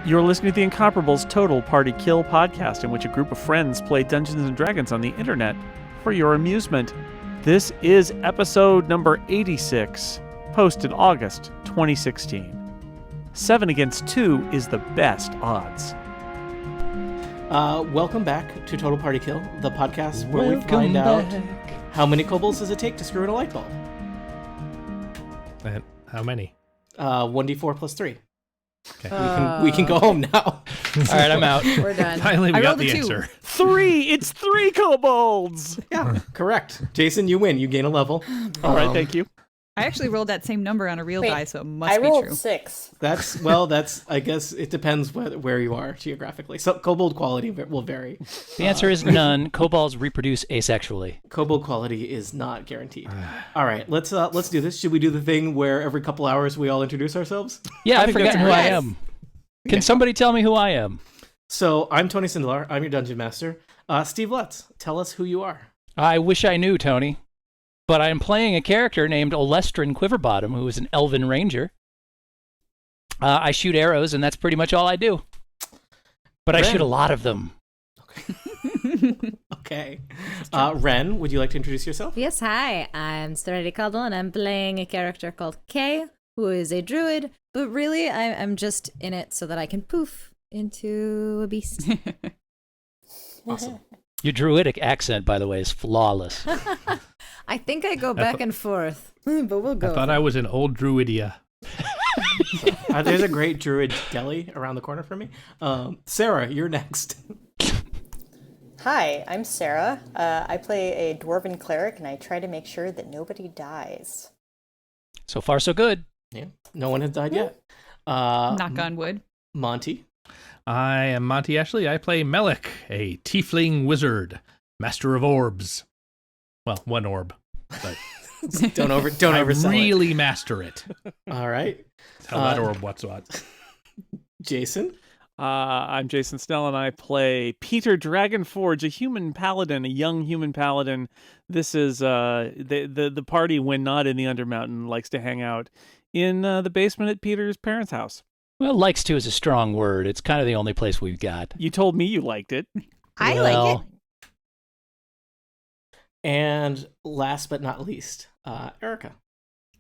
You're listening to the Incomparables Total Party Kill podcast, in which a group of friends play Dungeons and Dragons on the internet for your amusement. This is episode number 86, posted August 2016. 7 against 2 is the best odds. Welcome back to Total Party Kill, the podcast where we find out how many kobolds does it take to screw in a light bulb. And how many? 1d4 plus 3. Okay. We can go home now. All right, I'm out. We're done. Finally, we got the 2. answer. 3! It's 3 kobolds! Yeah, correct. Jason, you win. You gain a level. All right, thank you. I actually rolled that same number on a real die, so it must I be rolled true. 6. That's. I guess it depends where you are geographically. So kobold quality will vary. The answer is none. Kobolds reproduce asexually. Kobold quality is not guaranteed. All right, let's do this. Should we do the thing where every couple hours we all introduce ourselves? Yeah, I've think that's forgotten who I nice. am. Can somebody tell me who I am? So I'm Tony Sindelar. I'm your dungeon master. Steve Lutz, tell us who you are. I wish I knew, Tony. But I am playing a character named Olestrin Quiverbottom, who is an elven ranger. I shoot arrows, and that's pretty much all I do. But I Ren. shoot a lot of them. Okay. Ren, would you like to introduce yourself? Yes, hi. I'm Serenity Caldwell, and I'm playing a character called Kay, who is a druid, but really I'm just in it so that I can poof into a beast. Awesome. Your druidic accent, by the way, is flawless. I think I go back and forth, but we'll go. I thought I was in old Druidia. There's a great druid deli around the corner from me. Sarah, you're next. Hi, I'm Sarah. I play a dwarven cleric, and I try to make sure that nobody dies. So far, so good. Yeah, no one has died yet. Knock on wood. Monty. I am Monty Ashley. I play Melik, a tiefling wizard, master of orbs. Well, one orb, but Don't I oversell really master it. it. All right. Tell that orb what's what. Jason. I'm Jason Snell, and I play Peter Dragonforge, a human paladin, a young human paladin. This is the party, when not in the Undermountain, likes to hang out in the basement at Peter's parents' house. Well, likes to is a strong word. It's kind of the only place we've got. You told me you liked it. I like it. And last but not least, Erica.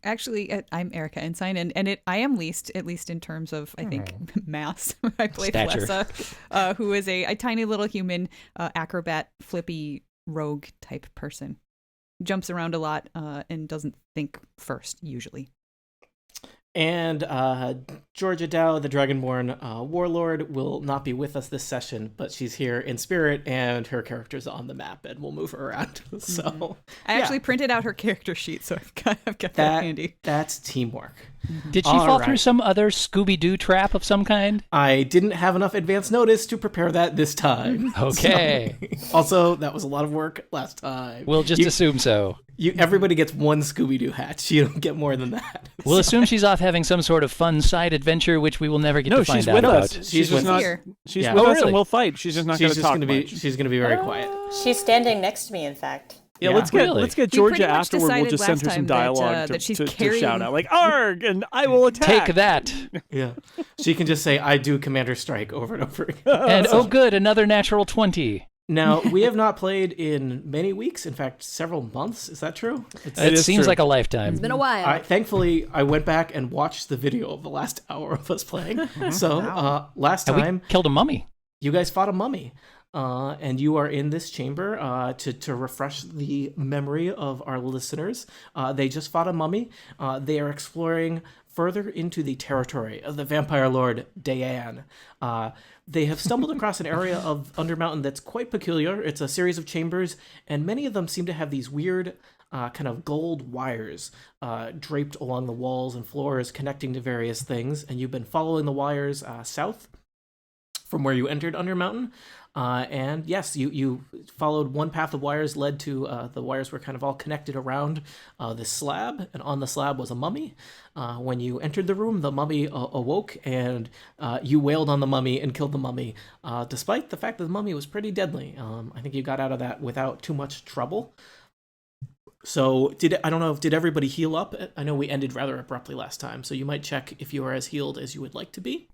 Actually, I'm Erica Ensign, and I am least, at least in terms of, I think, mass. I play Stature. Flessa, who is a tiny little human acrobat, flippy, rogue type person. Jumps around a lot and doesn't think first, usually. And Georgia Dow, the Dragonborn warlord, will not be with us this session, but she's here in spirit, and her character's on the map, and we'll move her around. So I actually printed out her character sheet, so I've got that handy. That's teamwork. Did she All fall right. through some other Scooby-Doo trap of some kind? I didn't have enough advance notice to prepare that this time. Okay. So- also, that was a lot of work last time. We'll just assume so. Everybody gets one Scooby-Doo hat. You don't get more than that. We'll assume she's off having some sort of fun side adventure, which we will never get No, to find she's out with about. us. She's She's with just not. here. She's Yeah. with Oh, us, really? and we'll fight. She's just not going She's to just talk gonna be. much. She's gonna be very quiet. She's standing next to me, in fact. Yeah, Yeah. let's Really? get We Georgia pretty much afterward. We'll decided just send her last some time that, dialogue that she's to carrying- shout out, like, "Arg!" and I will attack. Take that. Yeah, she can just say, "I do Commander Strike" over and over again. And oh good, another natural 20. Now, we have not played in many weeks. In fact, several months. Is that true? It It is seems true. like a lifetime. It's been a while. Thankfully, I went back and watched the video of the last hour of us playing. So last And time, we killed a mummy. you guys fought a mummy. And you are in this chamber to refresh the memory of our listeners. They just fought a mummy. They are exploring further into the territory of the vampire lord Dayan. They have stumbled across an area of Undermountain that's quite peculiar. It's a series of chambers, and many of them seem to have these weird kind of gold wires draped along the walls and floors connecting to various things. And you've been following the wires south from where you entered Undermountain. And yes, you followed one path of wires, led to the wires were kind of all connected around this slab, and on the slab was a mummy. When you entered the room, the mummy awoke, and you wailed on the mummy and killed the mummy, despite the fact that the mummy was pretty deadly. I think you got out of that without too much trouble. So I don't know, did everybody heal up? I know we ended rather abruptly last time, so you might check if you are as healed as you would like to be.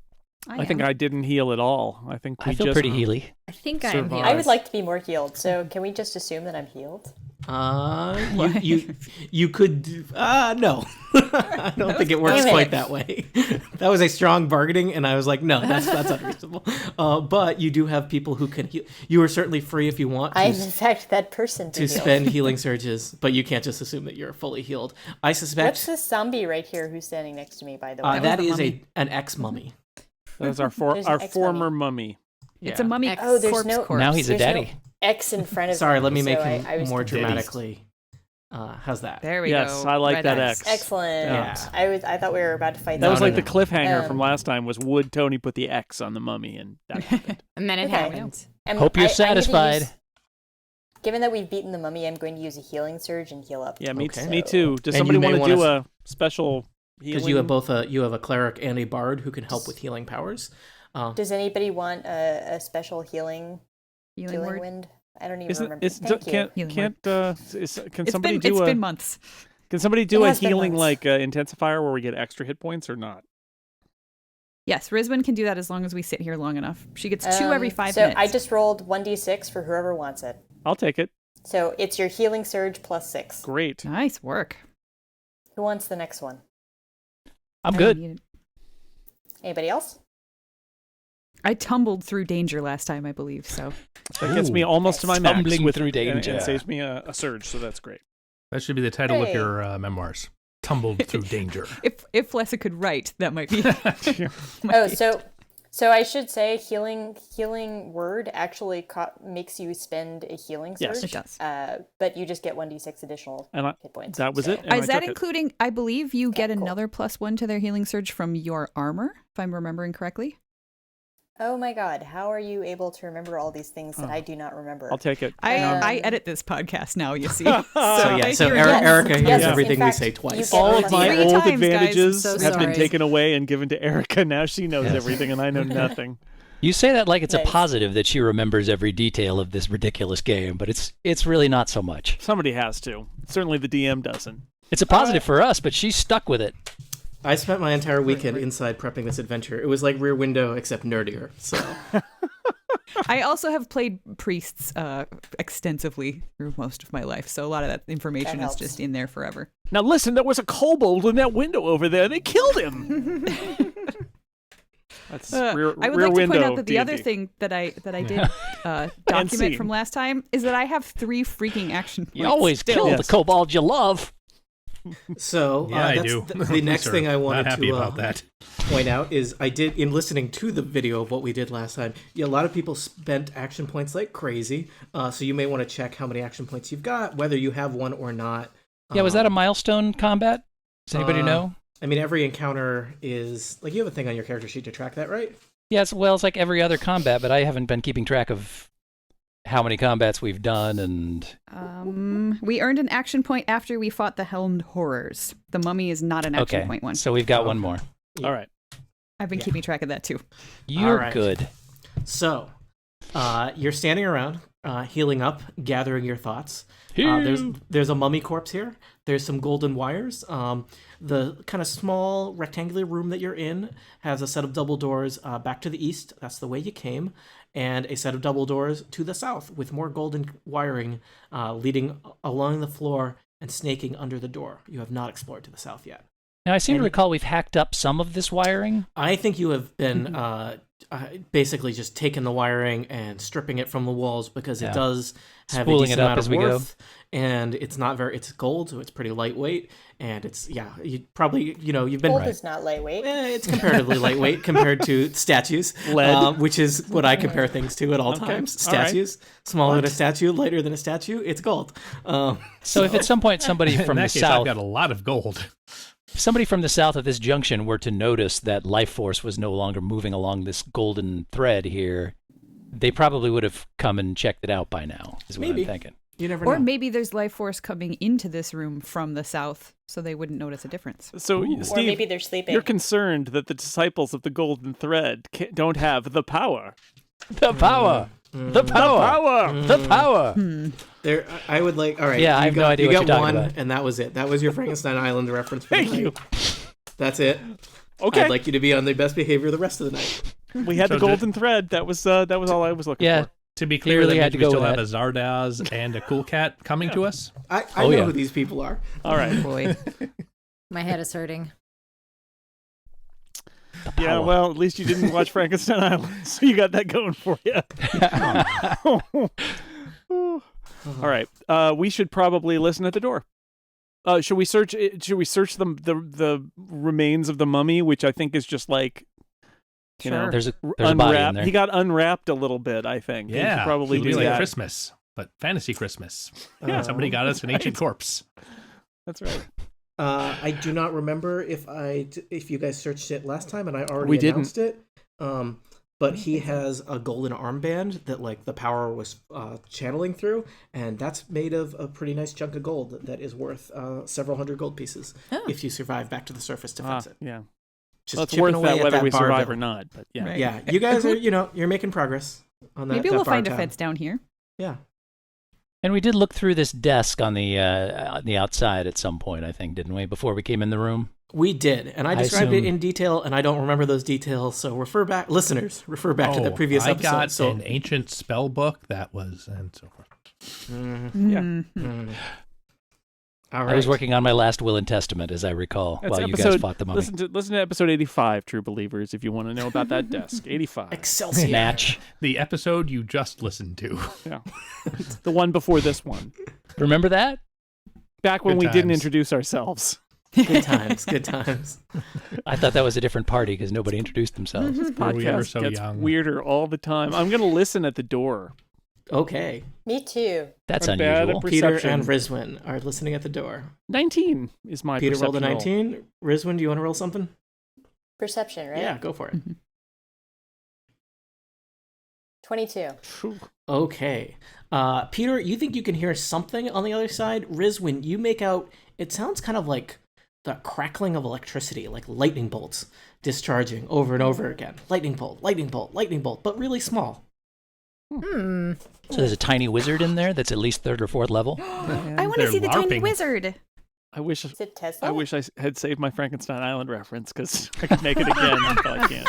I think I didn't heal at all. I think we I feel just pretty healy. I think I am survive. I would like to be more healed, so can we just assume that I'm healed? You could no. I don't think it works Damn it. quite that way. That was a strong bargaining, and I was like, no, that's unreasonable. But you do have people who can heal. You are certainly free if you want I'm in fact that person to heal. spend healing surges, but you can't just assume that you're fully healed. I suspect What's this zombie right here who's standing next to me, by the way? that is mummy. an ex-mummy. That was our There's an our ex-mummy. former mummy. It's a mummy Ex- Oh, there's corpse no- corpse. Now he's a There's no daddy. X in front of Sorry, me, let me make so him I was more confused. dramatically. How's that? There we Yes, go. I like Red that X. X. Excellent. Yeah. I thought we were about to fight. That was No, like no, the cliffhanger from Um, last time was would Tony put the X on the mummy, and that happened. And then it Okay. happened. Hope you're satisfied. Given that we've beaten the mummy, I'm going to use a healing surge and heal up. Yeah, me, Okay. me too. Does And somebody you may want to do wanna- a special healing? Because you have both you have a cleric and a bard who can help with healing powers. Does anybody want a special healing Healing word. wind? I don't even Isn't remember. it's Thank you. can't Healing can't can It's somebody been do it's a been months. can somebody do It a has been healing months. like intensifier where we get extra hit points or not? Yes, Rizwan can do that as long as we sit here long enough. She gets 2 every 5 so minutes. I just rolled 1d6 for whoever wants it. I'll take it. So it's your healing surge plus 6. Great. Nice work. Who wants the next one? I'm I don't good. need it. Anybody else? I tumbled through danger last time, I believe. So That gets me almost to my max Tumbling with through and danger. saves me a surge, so that's great. That should be the title of Hey. your memoirs. Tumbled through danger. if Lessa could write, that might be. Oh, so I should say healing word actually makes you spend a healing surge. Yes. It does. But you just get 1d6 additional And hit points. that was so. it. And Is I that took it. including? I believe you get cool. another +1 to their healing surge from your armor, if I'm remembering correctly. Oh my god, how are you able to remember all these things that I do not remember? I'll take it. I edit this podcast now. You see. So yeah, so you're- Yes. Erica hears Yes, everything in fact, we say you twice. get All of my Three old times, guys. advantages I'm so have been sorry. taken away and given to Erica. Now she knows everything, and I know nothing. You say that like it's a Nice. positive that she remembers every detail of this ridiculous game, but it's really not so much. Somebody has to. Certainly the DM doesn't. It's a positive for us, but she's stuck with it. I spent my entire weekend inside prepping this adventure. It was like Rear Window, except nerdier. So I also have played priests extensively through most of my life, so a lot of that information That is helps. just in there forever. Now listen, there was a kobold in that window over there. They killed him. That's rear I would rear like to window. point out that the other D&D. thing that I did document scene. from last time is that I have 3 freaking action points. You always still. kill Yes. the kobold you love. So Yeah, I that's do. The next Sir, thing I wanted not happy to about that. point out is I did, in listening to the video of what we did last time, a lot of people spent action points like crazy. So you may want to check how many action points you've got, whether you have one or not. Yeah, was that a milestone combat? Does anybody know? I mean, every encounter is like you have a thing on your character sheet to track that, right? Yes, well, it's like every other combat, but I haven't been keeping track of how many combats we've done, and We earned an action point after we fought the helmed horrors. The mummy is not an action okay, point one. so we've got one more. All right. I've been keeping track of that too. You're right. good. So you're standing around, healing up, gathering your thoughts. Heal. There's a mummy corpse here. There's some golden wires. The kind of small rectangular room that you're in has a set of double doors back to the east. That's the way you came. And a set of double doors to the south with more golden wiring leading along the floor and snaking under the door. You have not explored to the south yet. Now, I seem to recall we've hacked up some of this wiring. I think you have been basically just taking the wiring and stripping it from the walls because it Yeah. does have Spooling a decent it up amount as of we go. worth, and it's not very. It's gold, so it's pretty lightweight, and it's you probably you've been. Gold is not lightweight. It's comparatively lightweight compared to statues, Lead. which is what I compare things to at all Okay, times. all right. Statues, smaller than a statue, lighter than a statue, it's gold. So if at some point somebody In from the that case, I've south, got a lot of gold. if somebody from the south of this junction were to notice that life force was no longer moving along this golden thread here, they probably would have come and checked it out by now, is what Maybe. I'm thinking. You never Or know. maybe there's life force coming into this room from the south, so they wouldn't notice a difference. So, Or Steve, maybe they're sleeping. you're concerned that the disciples of the Golden Thread don't have the power. The power! The power! The power! There, I would like. All right. Yeah, I you have no got- idea You what got you're one, talking about. and that was it. That was your Frankenstein Island reference. For the Thank you. night. That's it. Okay. I'd like you to be on the best behavior the rest of the night. We had So the golden thread. That was all I was looking Yeah. for. To be clear, Clearly that had means to we go still with have a Zardoz and a Cool Cat coming to us. I Oh, know yeah. who these people are. All right. Boy. My head is hurting. Yeah, well, at least you didn't watch Frankenstein Island, so you got that going for you. All right. We should probably listen at the door. Should we search the remains of the mummy, which I think is just like, you know, There's a body in unwrapped. there. He got unwrapped a little bit, I think. We should Yeah, probably it'll do be like that. Christmas, but fantasy Christmas. Yeah. Somebody got us an ancient corpse. That's right. I do not remember if you guys searched it last time, and I already We didn't. announced it. But he has a golden armband that like the power was channeling through, and that's made of a pretty nice chunk of gold that is worth several hundred gold pieces if you survive back to the surface to fix it. Yeah. Just Well, it's chipping worth away that at whether that we bar survive bill. or not. But yeah. Right. Yeah, you guys are you're making progress on that. Maybe that we'll bar find a tab. fence down here. Yeah. And we did look through this desk on the outside at some point, I think, didn't we? Before we came in the room. We did, and I described it assume- in detail, and I don't remember those details. So refer back to the previous I episode. got so an ancient spell book that was, and so forth. Mm-hmm. All right. I was working on my last will and testament, as I recall, That's while you guys episode- fought the mummy. Listen to episode 85, true believers, if you want to know about that desk. 85. Excelsior. Match. The episode you just listened to. Yeah. The one before this one. Remember that? Back when Good we didn't times. introduce ourselves. Good times. Good times. I thought that was a different party because nobody introduced themselves. Where we were Podcast so gets young. weirder all the time. I'm going to listen at the door. Okay. Me too. That's A bad unusual. Peter Perception. and Rizwin are listening at the door. 19 is my Peter rolled a perception roll. 19. Rizwin, do you want to roll something? Perception, right? Yeah, go for it. 22. Phew. Okay. Peter, you think you can hear something on the other side? Rizwin, you make out, it sounds kind of like the crackling of electricity, like lightning bolts discharging over and over again. Lightning bolt, lightning bolt, lightning bolt, but really small. So there's a tiny wizard in there that's at least third or fourth level. I want to They're see the tiny LARPing. wizard. I wish Is it Tesla? I wish I had saved my Frankenstein Island reference because I could make it again, but I can't.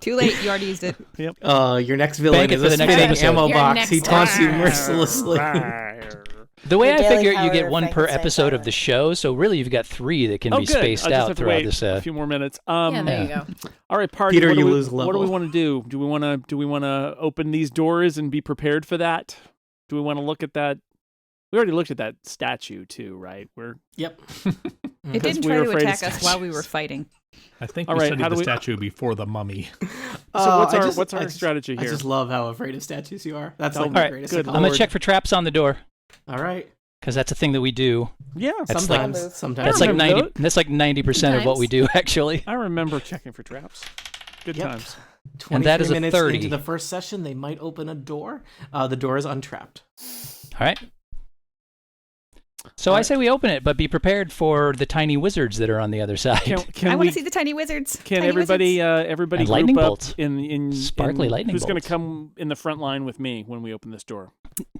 Too late. You already used it. Your next villain Bank it is for a the next spinning episode. ammo Your box. next He taunts you one. mercilessly. The way The I daily figure, you power get of one per Frankenstein's episode of Island. the show, so really you've got 3 that can Oh, be good. spaced I just out have to throughout wait this. a few more minutes. Yeah, there you Yeah. go. All right, party. Peter, what do you we- lose What do we level. want to do? Do we want to open these doors and be prepared for that? Do we want to look at that? We already looked at that statue too, right? Yep. It Because didn't we try were to afraid of attack us while we were statues. fighting. I think All we right, studied how the do we- statue before the mummy. So what's I our just- what's I our just- strategy I here? just love how afraid of statues you are. That's Oh, like all the right, greatest. good I'm going Lord. to check for traps on the door All right. because that's a thing that we do. Yeah, That's Sometimes. like- Sometimes. That's like remember 90. That's like 90% of what we do, actually. I remember checking for traps. Good Yep. times. 23 And that is a minutes 30. into the first session, they might open a door. The door is untrapped. All right. So I say we open it, but be prepared for the tiny wizards that are on the other side. Can I we? want to see the tiny wizards. Can Tiny everybody wizards. everybody And group lightning up bolts. in Sparkly lightning Who's going to bolts. come in the front line with me when we open this door?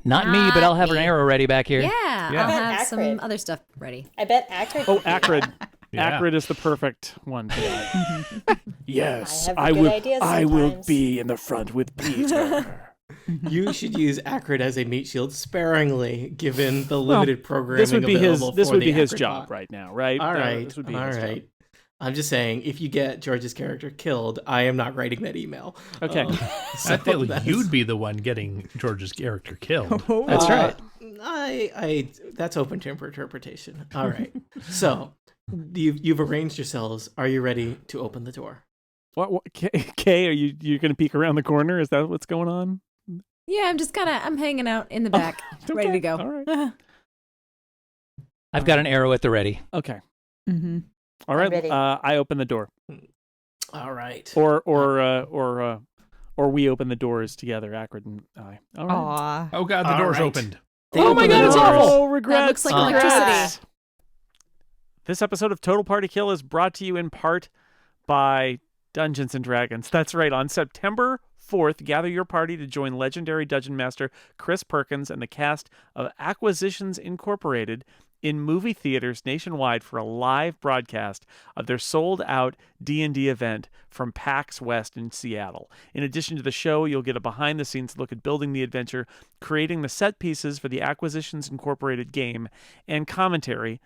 Not me, but I'll have an me. arrow ready back here. Yeah, Yeah. I'll have Acrid. some other stuff ready. I bet Acrid. Oh, could be- Acrid. Yeah. Acrid is the perfect one for that. Yes, I have good ideas I will sometimes. be in the front with Peter. You should use Acrid as a meat shield sparingly, given the limited programming this would be his. available This for would the be his Acrid job bot. right now, right? All right. This would be All his right. job. I'm just saying, if you get George's character killed, I am not writing that email. Okay. So I feel that's- you'd be the one getting George's character killed. That's right. I that's open to interpretation. All right. So you've arranged yourselves. Are you ready to open the door? What Kay, are you going to peek around the corner? Is that what's going on? Yeah, I'm hanging out in the back, ready Okay. to go. All right. I've got an arrow at the ready. Okay. Mm-hmm. All right. ready. I open the door, All right. or we open the doors together, Acrid and I. All right. Aw. Oh god, the All door's right. opened. They Oh my open God! the It's doors. awful. Regrets. That looks like electricity. This episode of Total Party Kill is brought to you in part by Dungeons and Dragons. That's right. On September 4th, gather your party to join legendary Dungeon Master Chris Perkins and the cast of Acquisitions Incorporated in movie theaters nationwide for a live broadcast of their sold-out D&D event from PAX West in Seattle. In addition to the show, you'll get a behind-the-scenes look at building the adventure, creating the set pieces for the Acquisitions Incorporated game, and commentary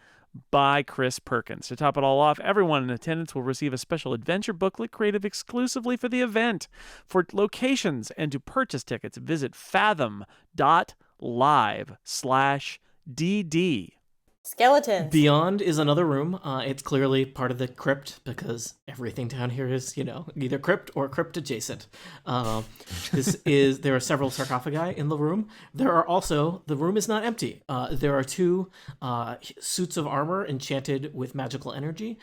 by Chris Perkins. To top it all off, everyone in attendance will receive a special adventure booklet created exclusively for the event. For locations and to purchase tickets, visit fathom.live/DD. Skeletons. Beyond is another room. It's clearly part of the crypt because everything down here is, either crypt or crypt adjacent. There are several sarcophagi in the room. The room is not empty. There are 2 suits of armor enchanted with magical energy.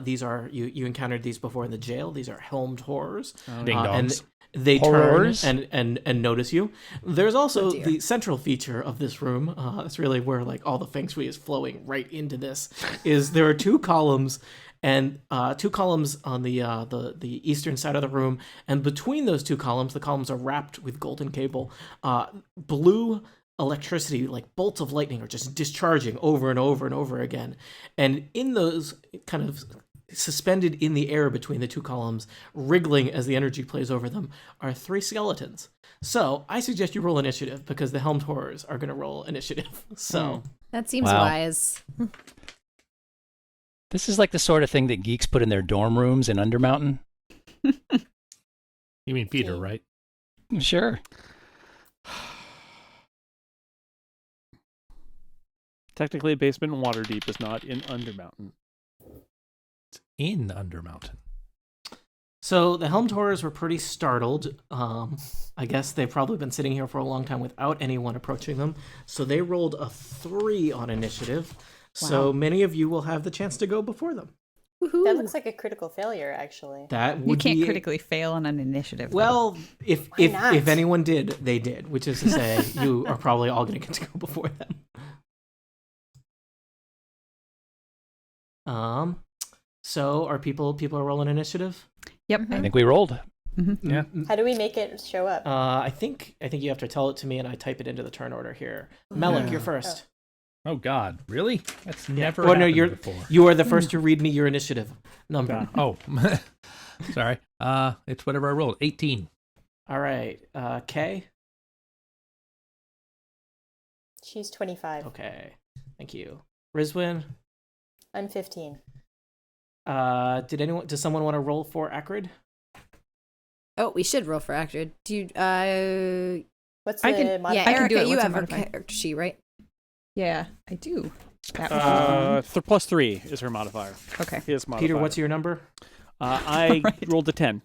These are, you encountered these before in the jail. These are helmed horrors. Ding dongs. And they Horrors? turn and notice you. There's also the central feature of this room. That's really where all the feng shui is flowing right into this. Is there are 2 columns and 2 columns on the eastern side of the room, and between those 2 columns, the columns are wrapped with golden cable. Blue electricity, like bolts of lightning, are just discharging over and over and over again, and in those kind of suspended in the air between the 2 columns, wriggling as the energy plays over them, are 3 skeletons. So I suggest you roll initiative because the helmed horrors are going to roll initiative. So That seems Wow. wise. This is like the sort of thing that geeks put in their dorm rooms in Undermountain. You mean Peter, right? Sure. Technically, Basement and Waterdeep is not in Undermountain. In Undermountain. So the helmed horrors were pretty startled. I guess they've probably been sitting here for a long time without anyone approaching them. So they rolled a 3 on initiative. So many of you will have the chance to go before them. Woohoo. That looks like a critical failure, actually. That You would can't be critically fail on an initiative. though. well. If not? if anyone did, they did. Which is to say, you are probably all going to get to go before them. So are people are rolling initiative? Yep. I think we rolled. Yeah. How do we make it show up? I think you have to tell it to me, and I type it into the turn order here. Melik, you're first. Oh God, really? That's never Oh no, happened before. you are the first to read me your initiative number. Oh, sorry. It's whatever I rolled. 18. All right, Kay. She's 25. Okay, thank you. Rizwin. I'm 15. Does someone want to roll for Acrid? Oh, we should roll for actor. Do you? What's I the can- modifier? Yeah, I can do Erica, it. you What's have the her modifier? character sheet, right? Yeah, I do. That was +3 is her modifier. okay. His modifier. Peter, what's your number? I rolled a 10.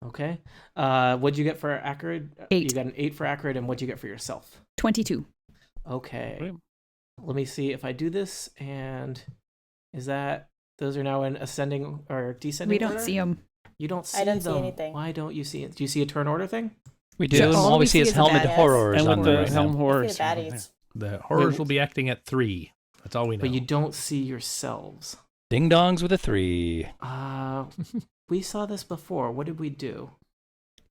Okay. What'd you get for Acrid? 8. You got an 8 for Acrid, and what'd you get for yourself? 22. Okay. Great. Let me see if I do this, and those are now in ascending or descending We don't order? see them. You don't see I don't see them. anything. Why don't you see it? Do you see a turn order thing? We do. Just And all we see is the helmed bad- horrors And on with there the right helm now. horrors. The baddies. The horrors will be acting at 3. That's all we know. But you don't see yourselves. Ding dongs with a 3. We saw this before. What did we do?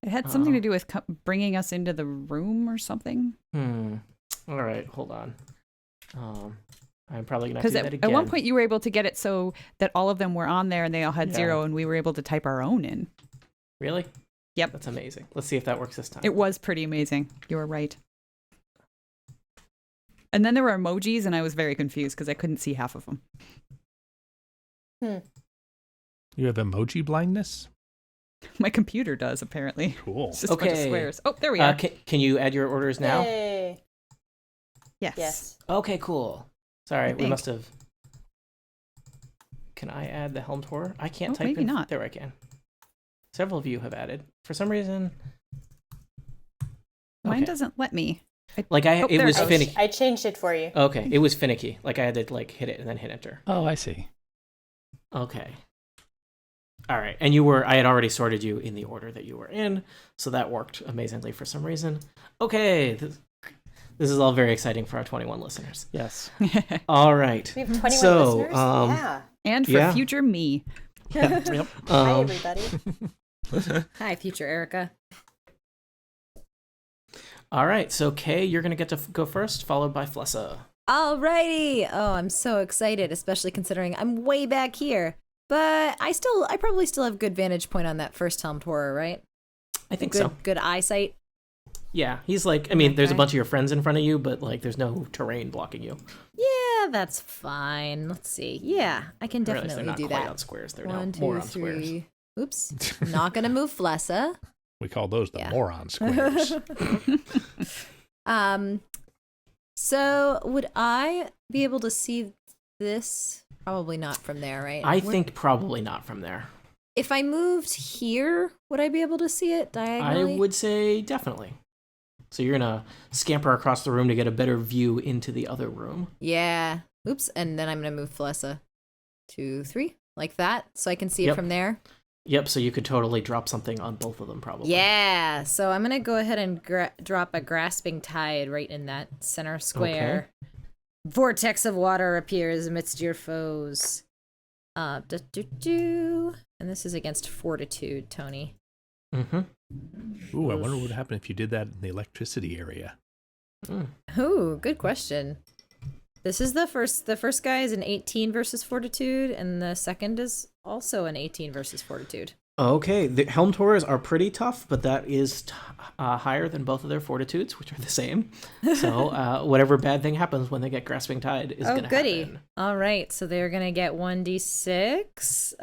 It had something to do with bringing us into the room or something. All right, hold on. I'm probably gonna have Because to do that again. at one point you were able to get it so that all of them were on there and they all had Yeah. 0, and we were able to type our own in. Really? Yep. That's amazing. Let's see if that works this time. It was pretty amazing. You were right. And then there were emojis, and I was very confused because I couldn't see half of them. You have emoji blindness? My computer does, apparently. Cool. It's just a bunch of Okay. squares. Oh, there we are. Can you add your orders now? Yay. Yes. Yes. Okay, cool. Sorry, we think. must have. Can I add the helmed horror? I can't Oh, type maybe in. not. There I can. Several of you have added. For some reason, Mine okay. doesn't let me. like Oh, it there was it goes. finicky. I changed it for you. Okay, it was finicky. Like I had to hit it and then hit enter. Oh, I see. Okay. All right, and I had already sorted you in the order that you were in, so that worked amazingly for some reason. Okay, this is all very exciting for our 21 listeners. Yes. All right. We have 21 So, listeners? Yeah. And for Yeah. future me. Yep. Hi, everybody. Hi, future Erica. All right, so Kay, you're going to get to go first, followed by Flessa. Alrighty. Oh, I'm so excited, especially considering I'm way back here. But I probably still have good vantage point on that first helmed horror, right? I think good, so. Good eyesight. Yeah, he's like, I mean, there's a Okay. bunch of your friends in front of you, but like, there's no terrain blocking you. Yeah, that's fine. Let's see. Yeah, I can Or at least definitely they're not do quite that. on squares. They're 1, now more 2, on squares. 3. Oops. Not gonna move Flessa. We call those the Yeah. moron squares. So would I be able to see this? Probably not from there, right? I think probably not from there. If I moved here, would I be able to see it diagonally? I would say definitely. So you're gonna scamper across the room to get a better view into the other room. Yeah. Oops. And then I'm gonna move Flessa 2, 3, like that, so I can see it Yep. from there. Yep, so you could totally drop something on both of them probably. Yeah. So I'm gonna go ahead and drop a grasping tide right in that center square. Vortex of water appears amidst your foes. And this is against fortitude, Tony. Mm-hmm. Ooh, I wonder what would happen if you did that in the electricity area. Ooh, good question. This is the first guy is an 18 versus fortitude, and the second is also an 18 versus fortitude. Okay, the helmed horrors are pretty tough, but that is higher than both of their fortitudes, which are the same. So whatever bad thing happens when they get grasping tide is going to goody. happen. All right, so they're going to get 1d6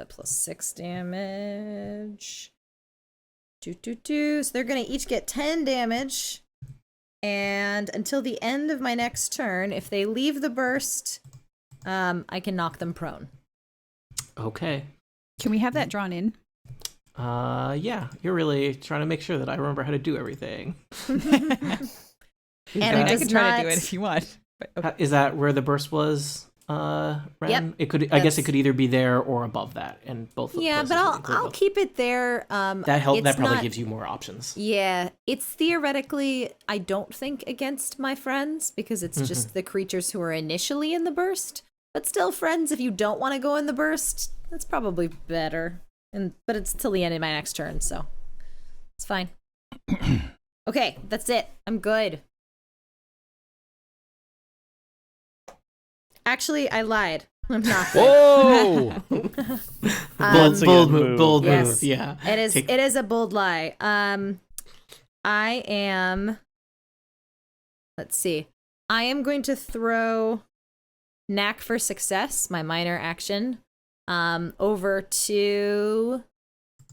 plus 6 damage. So they're going to each get 10 damage. And until the end of my next turn, if they leave the burst, I can knock them prone. Okay. Can we have that drawn in? Yeah, you're really trying to make sure that I remember how to do everything. And I it can does try to do not- it if you want. But, okay. Is that where the burst was, Ren? Yep, It could. I guess it could either be there or above that, and both. Yeah, places but would include I'll both. keep it there. That help. it's That probably not- gives you more options. Yeah, it's theoretically, I don't think, against my friends, because it's just the creatures who are initially in the burst. But still, friends, if you don't want to go in the burst, that's probably better. But it's till the end of my next turn, so it's fine. Okay, that's it. I'm good. Actually, I lied. I'm not good. Whoa! Once again, bold move. bold Yes. move. Yeah. It is a bold lie. I am, let's see. I am going to throw Knack for Success, my minor action, over to,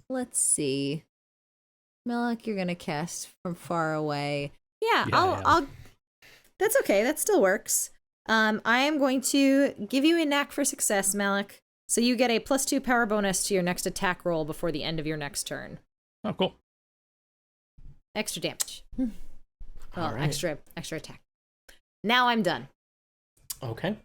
let's see. Melik, you're going to cast from far away. Yeah, Yeah, I'll that's okay. That still works. I am going to give you a Knack for Success, Malik. So you get a +2 power bonus to your next attack roll before the end of your next turn. Oh, cool. Extra damage. Well, All right. extra attack. Now I'm done. Okay.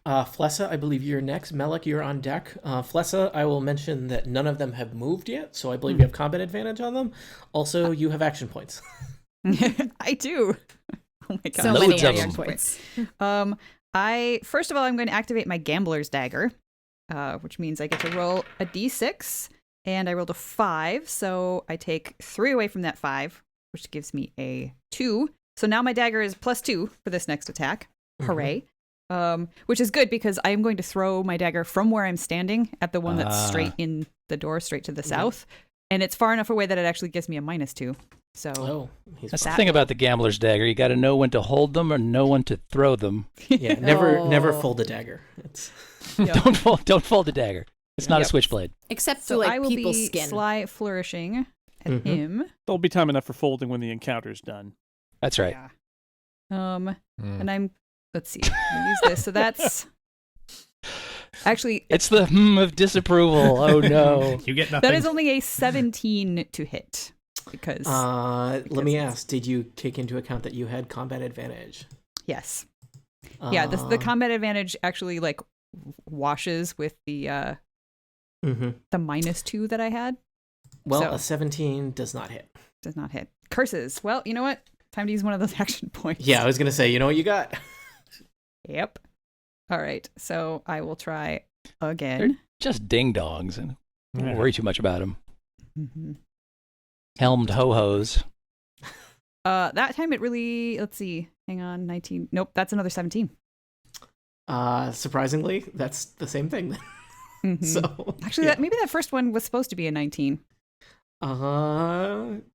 Flessa, I believe you're next. Melik, you're on deck. Flessa, I will mention that none of them have moved yet, so I believe you have combat advantage on them. Also, you have action points. I do. Oh my god. So Loads many of action them. points. First of all, I'm going to activate my Gambler's Dagger, which means I get to roll a d6, and I rolled a 5, so I take 3 away from that 5, which gives me a 2. So now my dagger is +2 for this next attack. Hooray. Which is good because I am going to throw my dagger from where I'm standing at the one that's straight in the door, straight to the south. And it's far enough away that it actually gives me a -2. So Oh, he's That's the That- thing about the gambler's dagger. You got to know when to hold them or know when to throw them. yeah, never Oh. fold a dagger. It's Yep. Don't fold the dagger. It's not a Yep. switchblade. Except So for like I will people's be skin. sly flourishing at Mhm. him. There'll be time enough for folding when the encounter's done. That's right. Yeah. Mm. And I'm, let's see, I'm gonna use this. So that's actually, It's the of disapproval. Oh no. You get nothing. that is only a 17 to hit because let me ask, did you take into account that you had combat advantage? yes, yeah. The Uh, combat advantage actually like washes with the mhm. -2 that I had. Well, So- a 17 does not hit. Does not hit. Curses. Well, you know what? Time to use one of those action points. Yeah, I was going to say, you know what you got? Yep. All right. So I will try again. Just ding dongs. And don't worry too much about them. Mhm. Helmed ho-hos. That time it really, let's see, hang on, 19. Nope, that's another 17. Surprisingly, that's the same thing. Mhm. So Actually, maybe that first one was supposed to be a 19.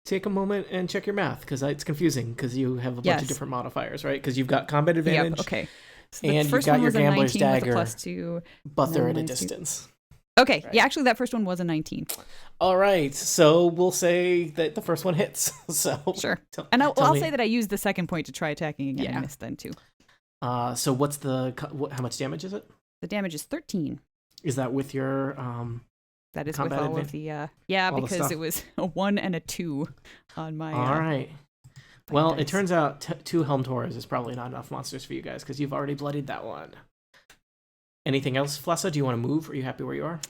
Take a moment and check your math, because it's confusing, because you have a bunch of Yes. different modifiers, right? Because you've got combat advantage, Yep, okay. So the and you've first got one your was a gambler's 19 with a dagger, +2. but they're at a -2. distance. Okay, Right. yeah, actually that first one was a 19. All right, so we'll say that the first one hits. So Sure. tell- And tell I'll me- say that I used the second point to try attacking again Yeah. and missed then too. So what's how much damage is it? The damage is 13. Is that with your That is combat with all of the yeah, all the because stuff. it was a 1 and a 2 on my All right. my Well, it dice. turns out 2 helmed horrors is probably not enough monsters for you guys, because you've already bloodied that one. Anything else, Flessa? Do you want to move? Are you happy where you are?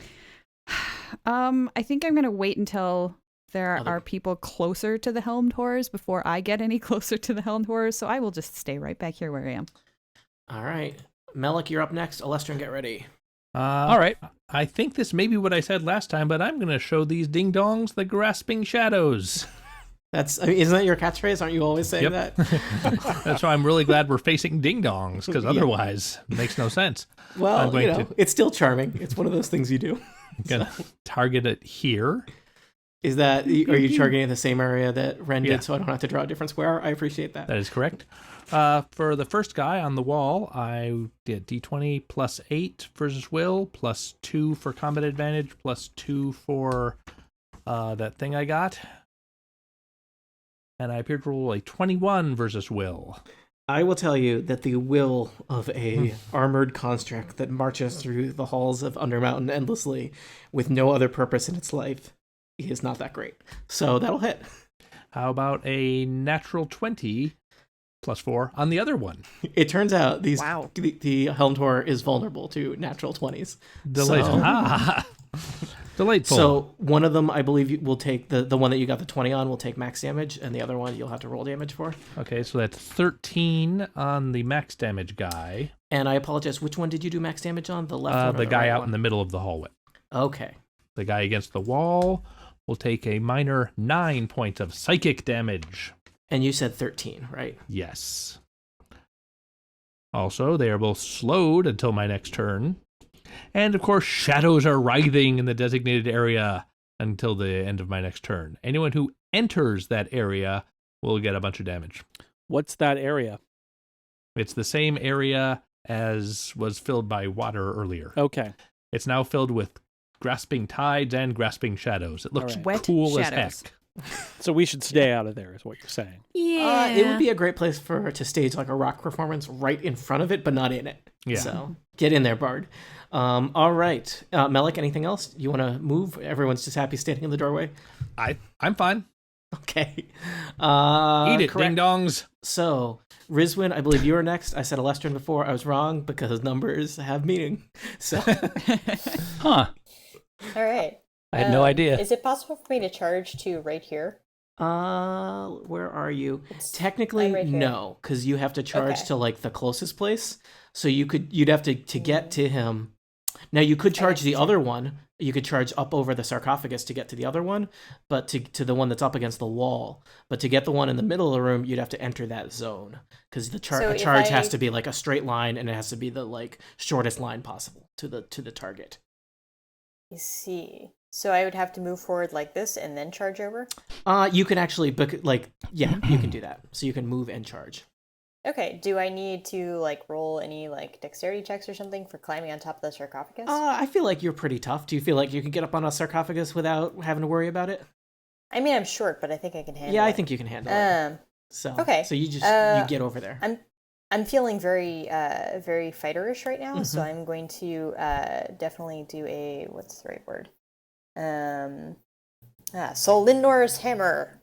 I think I'm going to wait until there Other- are people closer to the helmed horrors before I get any closer to the helmed horrors, so I will just stay right back here where I am. All right. Melik, you're up next. Alestrin, get ready. All right. I think this may be what I said last time, but I'm going to show these ding-dongs the grasping shadows. Isn't that your catchphrase? Aren't you always saying Yep. that? That's why I'm really glad we're facing ding-dongs, because Yeah. otherwise it makes no sense. Well, I'm going to- it's still charming. It's one of those things you do. I'm going to target it here. Are you targeting the same area that Ren Yeah. did, so I don't have to draw a different square? I appreciate that. That is correct. For the first guy on the wall, I did D20 plus 8 versus will, plus 2 for combat advantage, plus 2 for that thing I got. And I appeared to roll a 21 versus will. I will tell you that the will of a armored construct that marches through the halls of Undermountain endlessly with no other purpose in its life is not that great. So that'll hit. How about a natural 20 plus 4 on the other one? It turns out Wow. the helmed horror is vulnerable to natural 20s. Delightful. Delightful. So one of them, I believe, will take the one that you got the 20 on will take max damage, and the other one you'll have to roll damage for. Okay, so that's 13 on the max damage guy. And I apologize, which one did you do max damage on? The left one or The guy right out one? in the middle of the hallway. Okay. The guy against the wall will take a minor 9 points of psychic damage. And you said 13, right? Yes. Also, they are both slowed until my next turn. And of course, shadows are writhing in the designated area until the end of my next turn. Anyone who enters that area will get a bunch of damage. What's that area? It's the same area as was filled by water earlier. Okay. It's now filled with grasping tides and grasping shadows. It looks All right. Wet cool shadows. as heck. So we should stay out of there, is what you're saying. Yeah. It would be a great place to stage like a rock performance right in front of it, but not in it. Yeah. So get in there, Bard. All right. Melik, anything else? You want to move? Everyone's just happy standing in the doorway? I'm fine. Okay. Eat it, correct. ding-dongs. So, Rizwin, I believe you were next. I said Alestrin before. I was wrong because numbers have meaning. So, Huh. All right. I had no idea. Is it possible for me to charge to right here? where are you? It's- Technically, I'm right here. no, because you have to charge Okay. to like the closest place. So you'd have to get to him. Now you could charge the other one. You could charge up over the sarcophagus to get to the other one, but to the one that's up against the wall. But to get the one in the middle of the room, you'd have to enter that zone because the So if charge has I- to be like a straight line, and it has to be the like shortest line possible to the target. You see. So I would have to move forward like this and then charge over? You can actually you can do that. So you can move and charge. Okay. Do I need to like roll any like dexterity checks or something for climbing on top of the sarcophagus? I feel like you're pretty tough. Do you feel like you can get up on a sarcophagus without having to worry about it? I mean, I'm short, but I think I can handle it. Yeah, I think you can handle it. So okay. So you just you get over there. I'm feeling very very fighterish right now, so Mhm. I'm going to definitely do what's the right word? Sol Linnor's hammer.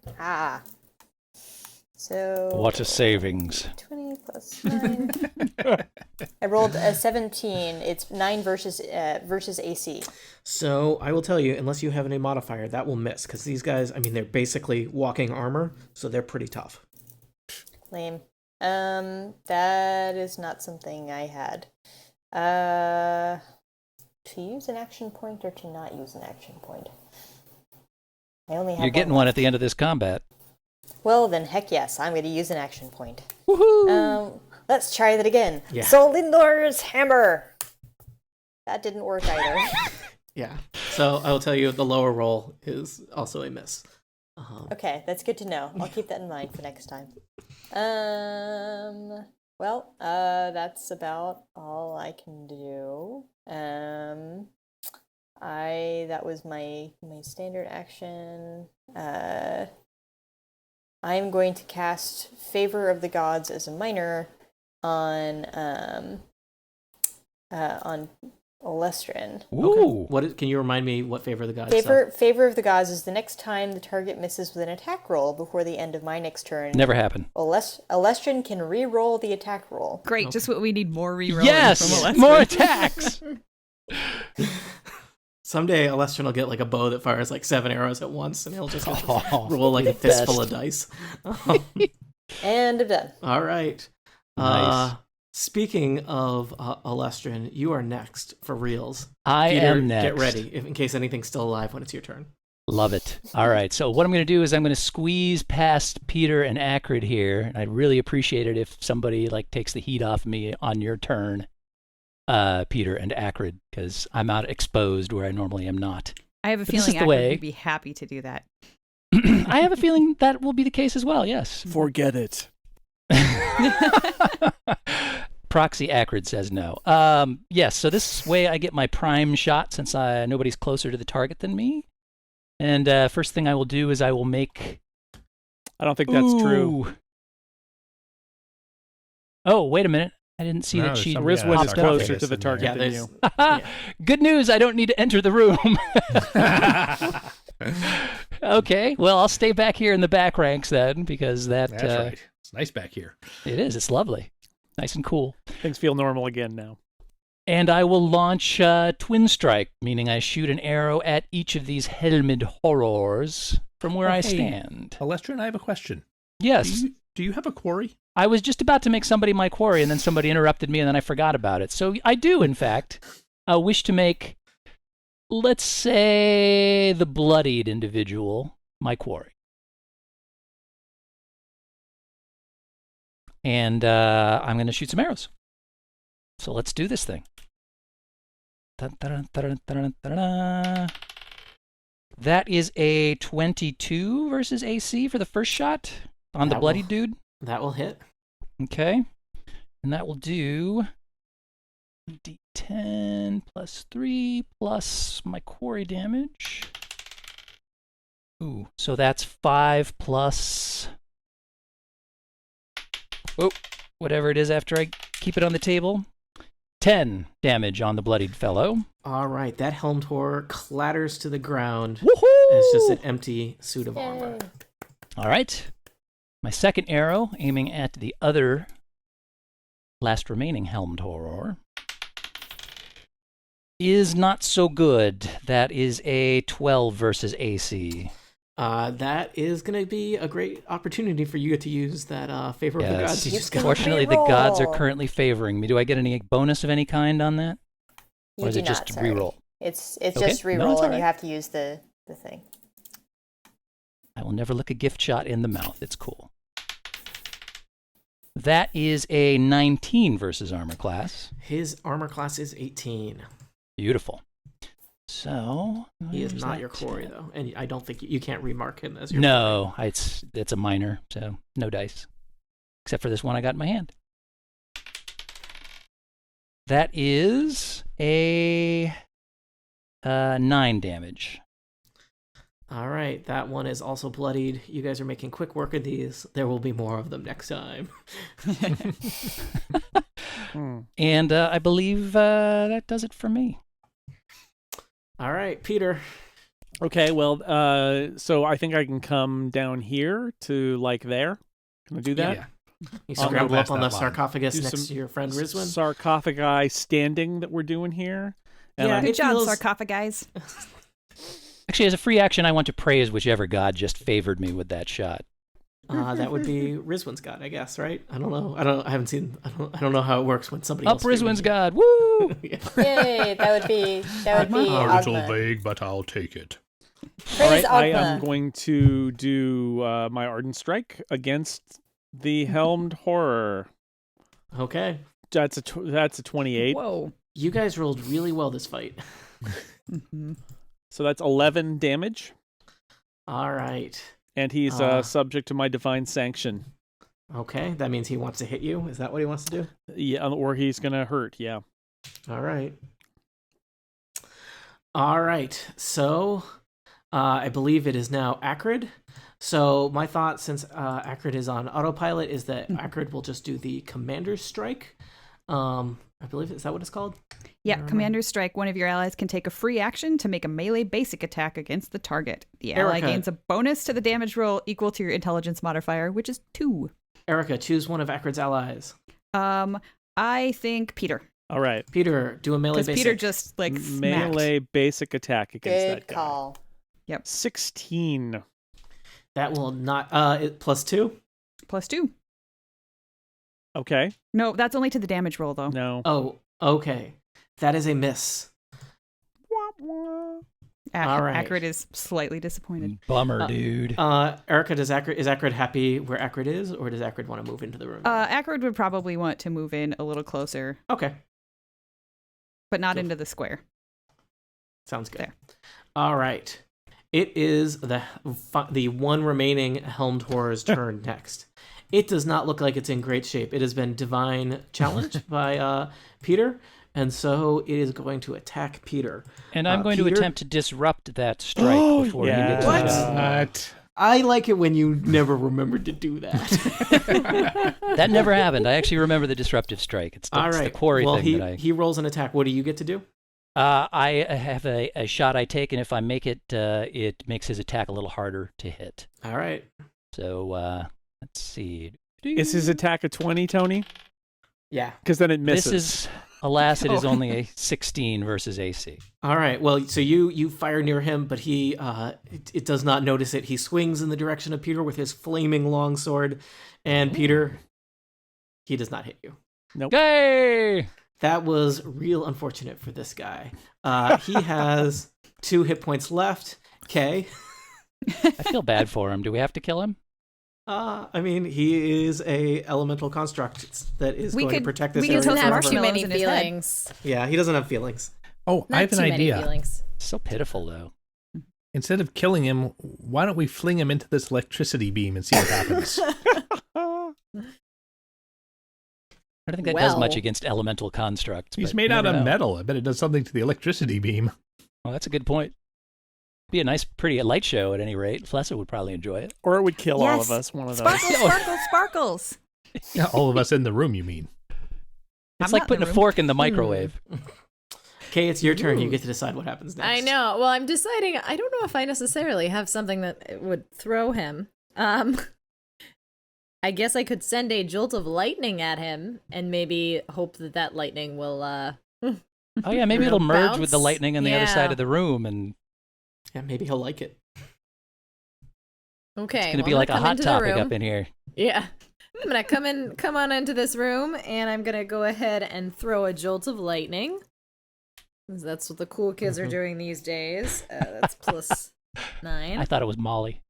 So What a savings. 20 plus 9. I rolled a 17. It's 9 versus AC. So I will tell you, unless you have any modifier, that will miss because these guys, I mean, they're basically walking armor, so they're pretty tough. Lame. That is not something I had. To use an action point or to not use an action point? I only have You're getting one at the end of this combat. Well, then, heck yes, I'm going to use an action point. Woohoo! Let's try that again. Yeah. Solindor's hammer. That didn't work either. Yeah. So I will tell you the lower roll is also a miss. Okay, that's good to know. I'll keep that in mind for next time. Well, that's about all I can do. That was my standard action. I'm going to cast Favor of the Gods as a minor on Olestrin. Ooh. Can you remind me what Favor of the Gods? Favor of the Gods is the next time the target misses with an attack roll before the end of my next turn. Never happened. Olestrin can re-roll the attack roll. Great, just what we need, more rerolling from Yes, Alestra. more attacks. Someday Olestrin will get like a bow that fires like 7 arrows at once, and he'll just have to Oh, roll like a best. fistful of dice. And I'm done. All right. Nice. Speaking of Olestrin, you are next for reals. I Peter, am next. Get ready in case anything's still alive when it's your turn. Love it. All right. So what I'm going to do is I'm going to squeeze past Peter and Acrid here. I'd really appreciate it if somebody like takes the heat off me on your turn, Peter and Acrid, because I'm out exposed where I normally am not. I have a But this feeling is the Akrid way. would be happy to do that. I have a feeling that will be the case as well. Yes. Forget it. Proxy Acrid says no. Yes. So this way I get my prime shot since nobody's closer to the target than me. And first thing I will do is I will make. I don't think that's true. Ooh. Oh, wait a minute. I didn't see No, that she somebody- Rizwan is popped up. closer to the target Yeah, than there's. you. Yeah. Good news, I don't need to enter the room. Okay, well, I'll stay back here in the back ranks then, because That's that right. It's nice back here. it is. It's lovely. Nice and cool. Things feel normal again now. And I will launch Twin Strike, meaning I shoot an arrow at each of these helmed horrors from where I Hey. stand. Alestrin, I have a question. Yes, Do you have a quarry? I was just about to make somebody my quarry, and then somebody interrupted me, and then I forgot about it. So I do, in fact, wish to make, let's say, the bloodied individual my quarry. And I'm going to shoot some arrows. So let's do this thing. Dun, dun, dun, dun, dun, dun. That is a 22 versus AC for the first shot on the That bloodied will- dude. That will hit. Okay. And that will do D10 plus 3 plus my quarry damage. Ooh, so that's 5 plus. Oh, whatever it is after I keep it on the table. 10 damage on the bloodied fellow. All right, that helmed horror clatters to the ground. Woohoo! It's just an empty suit of armor. Yay. All right. My second arrow, aiming at the other last remaining helmed horror, is not so good. That is a 12 versus AC. That is going to be a great opportunity for you to use that favor of the gods. You just got. Fortunately, the gods are reroll. currently favoring me. Do I get any bonus of any kind on that? You Or is do it just not, sorry. reroll? It's Okay. just No, reroll, it's all and you right. have to use the thing. I will never look a gift shot in the mouth. It's cool. That is a 19 versus armor class. His armor class is 18. Beautiful. So He is where's not that your quarry, 10? though, and I don't think you can't remark him as your No, it's a minor, so no dice, except for this one I got in my hand. That is a 9 damage. All right, that one is also bloodied. You guys are making quick work of these. There will be more of them next time. And I believe that does it for me. All right, Peter. Okay, well, so I think I can come down here to like there. Can I do that? Yeah. You I'll scramble go up past on the that line. sarcophagus Do next some to your friend Rizwan. Sarcophagi standing that we're doing here. And Yeah, I'm- Good it job, feels- sarcophagi. Actually, as a free action, I want to praise whichever god just favored me with that shot. That would be Rizwan's god, I guess, right? I don't know. I haven't seen. I don't know how it works when somebody Up else. favors Rizwan's you. god! Woo! Yeah. Yay! That would be A little Ogma. vague, but I'll take it. All right, Praise I Agna. am going to do my Ardent Strike against the helmed horror. Okay. That's a 28. Whoa. You guys rolled really well this fight. So that's 11 damage, All right. and he's subject to my divine sanction. Okay. That means he wants to hit you. Is that what he wants to do? Yeah, or he's gonna hurt. Yeah. All right. All right. So, I believe it is now Acrid. So my thought, since Acrid is on autopilot, is that Acrid will just do the Commander's Strike. I believe, is that what it's called? Yeah, Commander's Strike. One of your allies can take a free action to make a melee basic attack against the target. The ally Erica. gains a bonus to the damage roll equal to your intelligence modifier, which is 2. Erica, choose one of Acrid's allies. I think Peter. All right. Peter, do a melee Because basic. Peter just like smacked. Melee basic attack against Good that guy. call. 16. That will not, +2? Plus 2. Okay. No, that's only to the damage roll though. No. Oh, okay. That is a miss. All right. Acrid is slightly disappointed. Bummer, dude. Erica, is Acrid happy where Acrid is, or does Acrid want to move into the room? Acrid would probably want to move in a little closer, Okay. but not into the square. Sounds good. There. All right. It is the one remaining helmed horror's turn next. It does not look like it's in great shape. It has been divine challenged by Peter, and so it is going to attack Peter. And I'm going Peter? to attempt to disrupt that strike before he gets What? his job. I like it when you never remembered to do that. That never happened. I actually remember the disruptive strike. It's the, All it's right. the quarry well, thing that I... he rolls an attack. What do you get to do? I have a shot I take, and if I make it, it makes his attack a little harder to hit. All right. So, let's see. Is his attack a 20, Tony? Yeah. Because then it misses. This is, alas, it is only a 16 versus AC. All right. Well, so you fire near him, but he it does not notice it. He swings in the direction of Peter with his flaming longsword, and Peter, he does not hit you. Nope. Yay! That was real unfortunate for this guy. He has 2 hit points left. Okay. I feel bad for him. Do we have to kill him? I mean, he is a elemental construct that is going to protect this We area doesn't have forever. too many Marshmallows in his head. feelings. Yeah, he doesn't have feelings. Oh, Not I have an too many idea. feelings. So pitiful, though. Instead of killing him, why don't we fling him into this electricity beam and see what happens? I don't think that does much Well. against elemental constructs. He's but made you out never of know. metal. I bet it does something to the electricity beam. Well, that's a good point. Be a nice, pretty light show at any rate. Flessa would probably enjoy it. Or it would kill all Yes. of us, one of those. Sparkles, sparkles, sparkles. Yeah, all of us in the room, you mean? It's I'm like not in putting the a room. fork in the microwave. Okay, it's your turn. You get to decide what happens next. I know. Well, I'm deciding. I don't know if I necessarily have something that would throw him. I guess I could send a jolt of lightning at him and maybe hope that that lightning will. Oh yeah, maybe it'll merge with the bounce? lightning on the other Yeah. side of the room, and Yeah, maybe he'll like it. Okay, it's gonna well, be I'm like a come hot into the topic room. up in here. Yeah. I'm gonna come on into this room, and I'm gonna go ahead and throw a jolt of lightning. 'Cause that's what the cool kids are doing these days. That's plus 9. I thought it was Molly.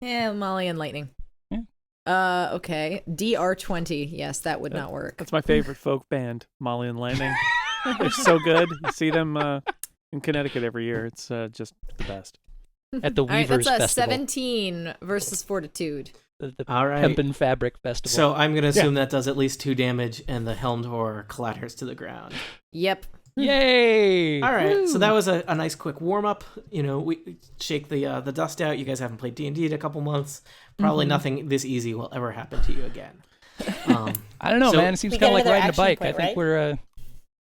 Yeah, Molly and lightning. Yeah. Okay. DR20. Yes, that would not work. That's my favorite folk band, Molly and Lightning. They're so good. You see them in Connecticut every year. It's just the best. At the All right, Weavers that's a Festival. 17 versus Fortitude. The All right. Hemp and Fabric Festival. So I'm going to assume that does at least 2 damage, and the helmed horror clatters to the ground. Yep. Yay! All right, so that was a nice quick warm up. You know, we shake the dust out. You guys haven't played D&D in a couple months. Probably nothing this easy will ever happen to you again. I don't know, So- man. It seems We kind of get like another riding a action bike. point, I think right? we're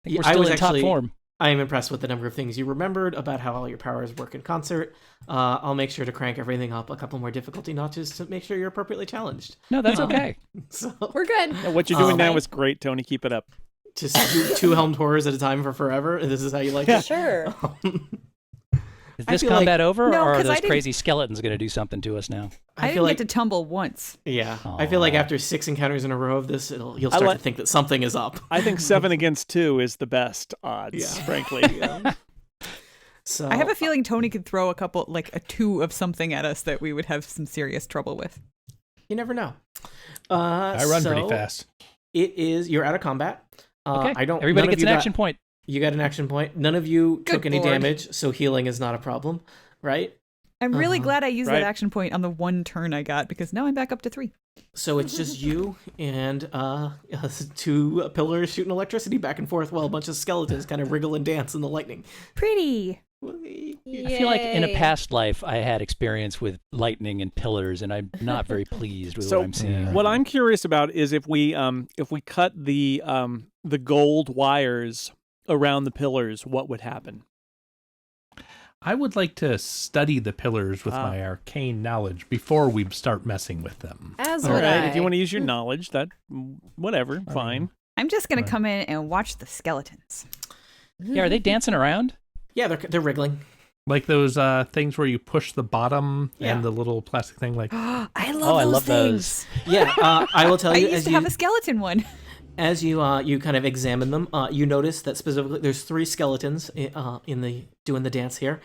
Yeah, still in top form. I am impressed with the number of things you remembered about how all your powers work in concert. I'll make sure to crank everything up a couple more difficulty notches to make sure you're appropriately challenged. No, that's okay. So We're good. Yeah, what you're doing now Fine. is great, Tony. Keep it up. just do 2 helmed horrors at a time for forever. This is how you like it. Sure. Is I this feel combat over, No, or are 'cause I those didn't- crazy skeletons going to do something to us now? I didn't feel like get to tumble once. yeah. I feel like Aw. after 6 encounters in a row of this, you'll I start like- to think that something is up. I think 7 against 2 is the best odds, Yeah. frankly. Yeah. So I have a feeling Tony could throw a 2 of something at us that we would have some serious trouble with. you never know. I run pretty fast. You're out of combat. Okay. I don't. Everybody none of gets you an got- action point. You got an action point. None of you took Good any lord. damage, so healing is not a problem, right? I'm really glad I used Right. that action point on the 1 turn I got, because now I'm back up to 3. So it's just you and 2 pillars shooting electricity back and forth while a bunch of skeletons kind of wriggle and dance in the lightning. Pretty. I feel like in a past life I had experience with lightning and pillars, and I'm not very pleased with So what I'm seeing. what I'm curious about is if we cut the gold wires around the pillars, what would happen? I would like to study the pillars with my arcane knowledge before we start messing with them. As All would right, I. if you want to use your knowledge, that whatever, fine. I'm just going Right. to come in and watch the skeletons. Yeah, are they dancing around? Yeah, they're wriggling. Like those things where you push the bottom Yeah. and the little plastic thing. Like I I love love things. Yeah, I will tell I you used to have a skeleton one. as you kind of examine them, you notice that specifically there's 3 skeletons doing the dance here.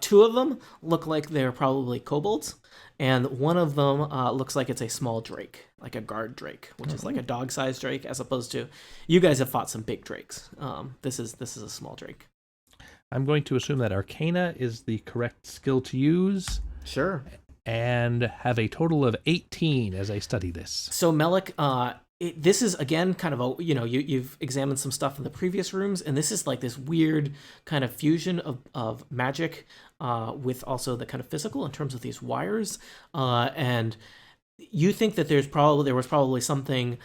2 of them look like they're probably kobolds, and one of them looks like it's a small drake, like a guard drake, which is like a dog-sized drake, as opposed to you guys have fought some big drakes. This is a small drake. I'm going to assume that Arcana is the correct skill to use, Sure. and have a total of 18 as I study this. So Melik, this is again kind of a you've examined some stuff in the previous rooms, and this is like this weird kind of fusion of magic with also the kind of physical in terms of these wires, and you think that there was probably something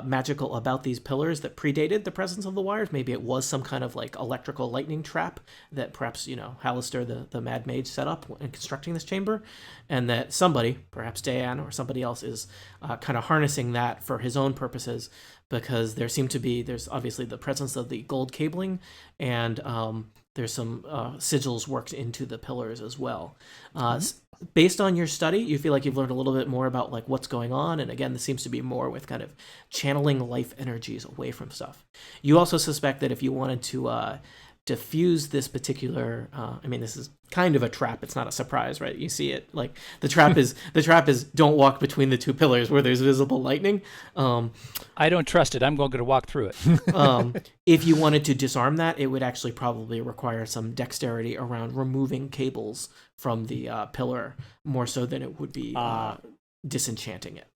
magical about these pillars that predated the presence of the wires. Maybe it was some kind of like electrical lightning trap that perhaps Hallister, the Mad Mage, set up in constructing this chamber, and that somebody, perhaps Dayan or somebody else, is kind of harnessing that for his own purposes, because there's obviously the presence of the gold cabling, and there's some sigils worked into the pillars as well. Based on your study, you feel like you've learned a little bit more about like what's going on, and again, this seems to be more with kind of channeling life energies away from stuff. You also suspect that if you wanted to diffuse this particular, this is kind of a trap. It's not a surprise, right? You see it like the trap is don't walk between the 2 pillars where there's visible lightning. I don't trust it. I'm going to walk through it. If you wanted to disarm that, it would actually probably require some dexterity around removing cables from the pillar, more so than it would be disenchanting it.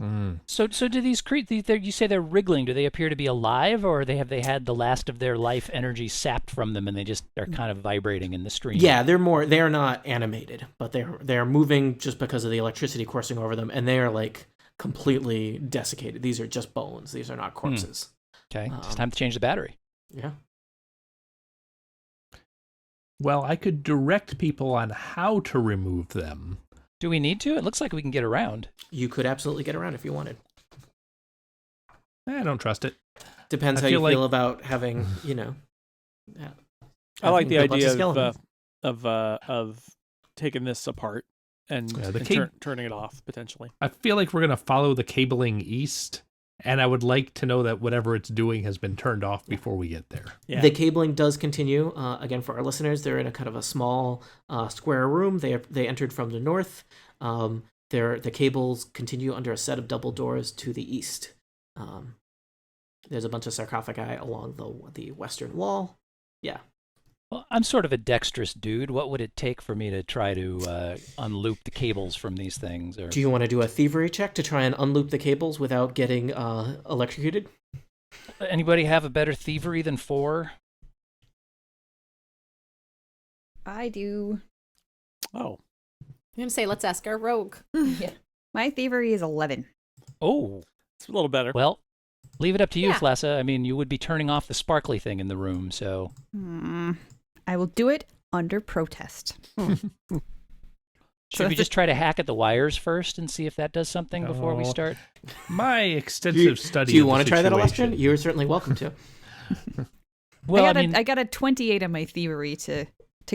So do these creatures? You say they're wriggling. Do they appear to be alive, or have they had the last of their life energy sapped from them, and they just are kind of vibrating in the stream? Yeah, they're not animated, but they're moving just because of the electricity coursing over them, and they are like completely desiccated. These are just bones. These are not corpses. Okay, it's time to change the battery. Yeah. Well, I could direct people on how to remove them. Do we need to? It looks like we can get around. You could absolutely get around if you wanted. I don't trust it. Depends I how you feel feel like- about having, I like the having built idea skeletons. of taking this apart and, Yeah, the and turning it off potentially. I feel like we're going to follow the cabling east, and I would like to know that whatever it's doing has been turned off before we get there. Yeah. The cabling does continue. Again, for our listeners, they're in a kind of a small square room. They entered from the north. The cables continue under a set of double doors to the east. There's a bunch of sarcophagi along the western wall. Yeah. Well, I'm sort of a dexterous dude. What would it take for me to try to unloop the cables from these things? Or Do you want to do a thievery check to try and unloop the cables without getting electrocuted? anybody have a better thievery than 4? I do. Oh, I'm going to say, let's ask our rogue. My thievery is 11. Oh, it's a little better. well, leave it up to you, Yeah. Flessa. I mean, you would be turning off the sparkly thing in the room, so. I will do it under protest. Should we just try to hack at the wires first and see if that does something before we Oh. start? My extensive study. Do you of the want to try that, situation- Alestrin? You're certainly welcome to. Well, I got a 28 on my thievery to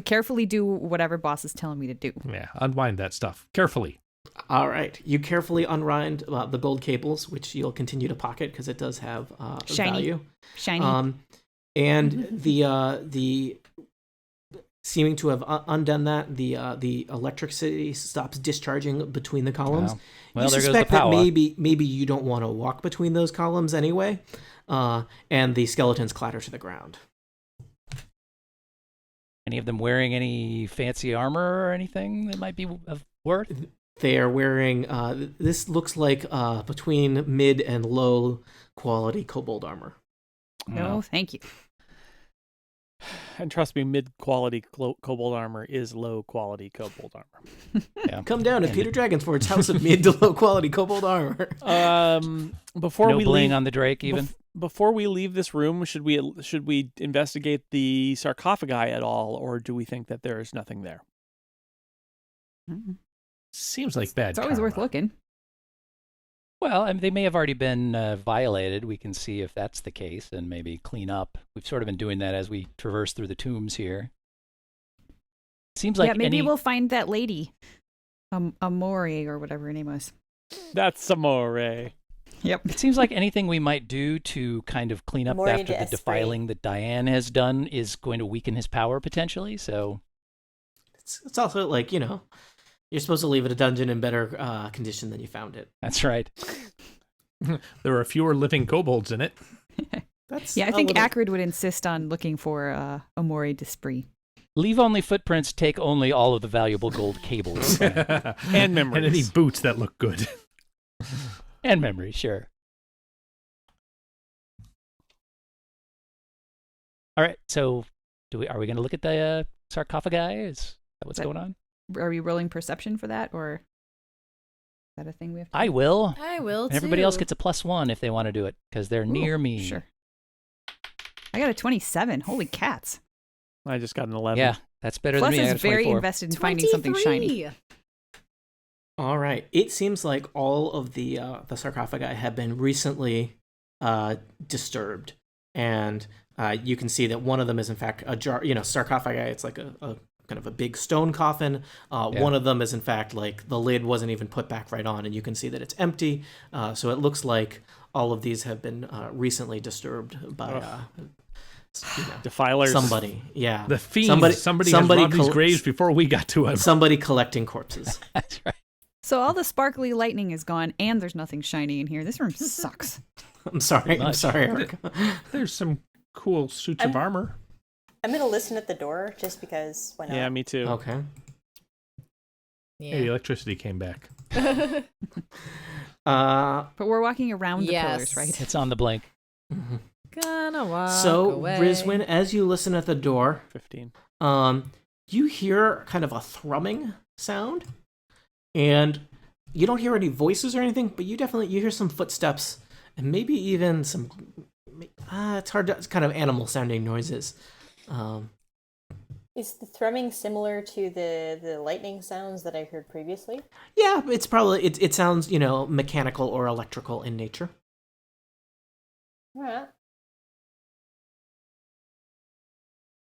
carefully do whatever boss is telling me to do. Yeah, unwind that stuff carefully. All right. You carefully unwind the gold cables, which you'll continue to pocket because it does have Shiny. value. Shiny. And the seeming to have undone that. The electricity stops discharging between the columns. Wow. Well, you there goes the suspect that power. maybe you don't want to walk between those columns anyway, and the skeletons clatter to the ground. Any of them wearing any fancy armor or anything that might be of worth? They are wearing, this looks like between mid and low quality kobold armor. No, thank you. And trust me, mid-quality kobold armor is low-quality kobold armor. Yeah. Come down to Peter Dragonforge's house of mid to low quality kobold armor. Before No we bling leave, on the Drake, even. before we leave this room, should we investigate the sarcophagi at all, or do we think that there is nothing there? Seems like bad. It's always worth karma. looking. Well, I mean, they may have already been violated. We can see if that's the case and maybe clean up. We've sort of been doing that as we traverse through the tombs here. Seems like yeah, maybe any... we'll find that lady, Amori or whatever her name was. That's Amore. Yep. It seems like anything we might do to kind of clean up More after into the esprit. defiling that Diane has done is going to weaken his power potentially. So It's also like, you're supposed to leave a dungeon in better condition than you found it. that's right. There are fewer living kobolds in it. That's Yeah, I a think little- Acrid would insist on looking for Amori d'Esprit. Leave only footprints, take only all of the valuable gold cables. And memories. And any boots that look good. And memory, sure. All right, so are we going to look at the sarcophagi? Is that what's going on? Are we rolling perception for that, or is that a thing we have to I do? will. I will And everybody else too. gets a +1 if they want to do it, because they're near me. Sure. I got a 27. Holy cats. I just got an 11. Yeah, that's better Plus than me. I got is a very 24. invested in finding something shiny. 23. All right. It seems like all of the sarcophagi have been recently disturbed, and you can see that one of them is in fact a jar. Sarcophagi. It's like a kind of a big stone coffin. Yeah. One of them is in fact like the lid wasn't even put back right on, and you can see that it's empty. So it looks like all of these have been recently disturbed by Defilers. somebody. Yeah, The fiends. Somebody has robbed these graves before we got to them. Somebody collecting corpses. That's right. So all the sparkly lightning is gone, and there's nothing shiny in here. This room sucks. I'm sorry, Much. Eric. There's some cool suits of armor. I'm gonna listen at the door just because why not? Yeah, me too. Okay. Hey, the electricity came back. But we're walking around the Yes. pillars, right? It's on the blink. Gonna walk So, away. Rizwin, as you listen at the door, 15. you hear kind of a thrumming sound, and you don't hear any voices or anything, but you hear some footsteps and maybe even some. It's hard to. It's kind of animal sounding noises. Is the thrumming similar to the lightning sounds that I heard previously? Yeah, it's probably it sounds mechanical or electrical in nature. All right.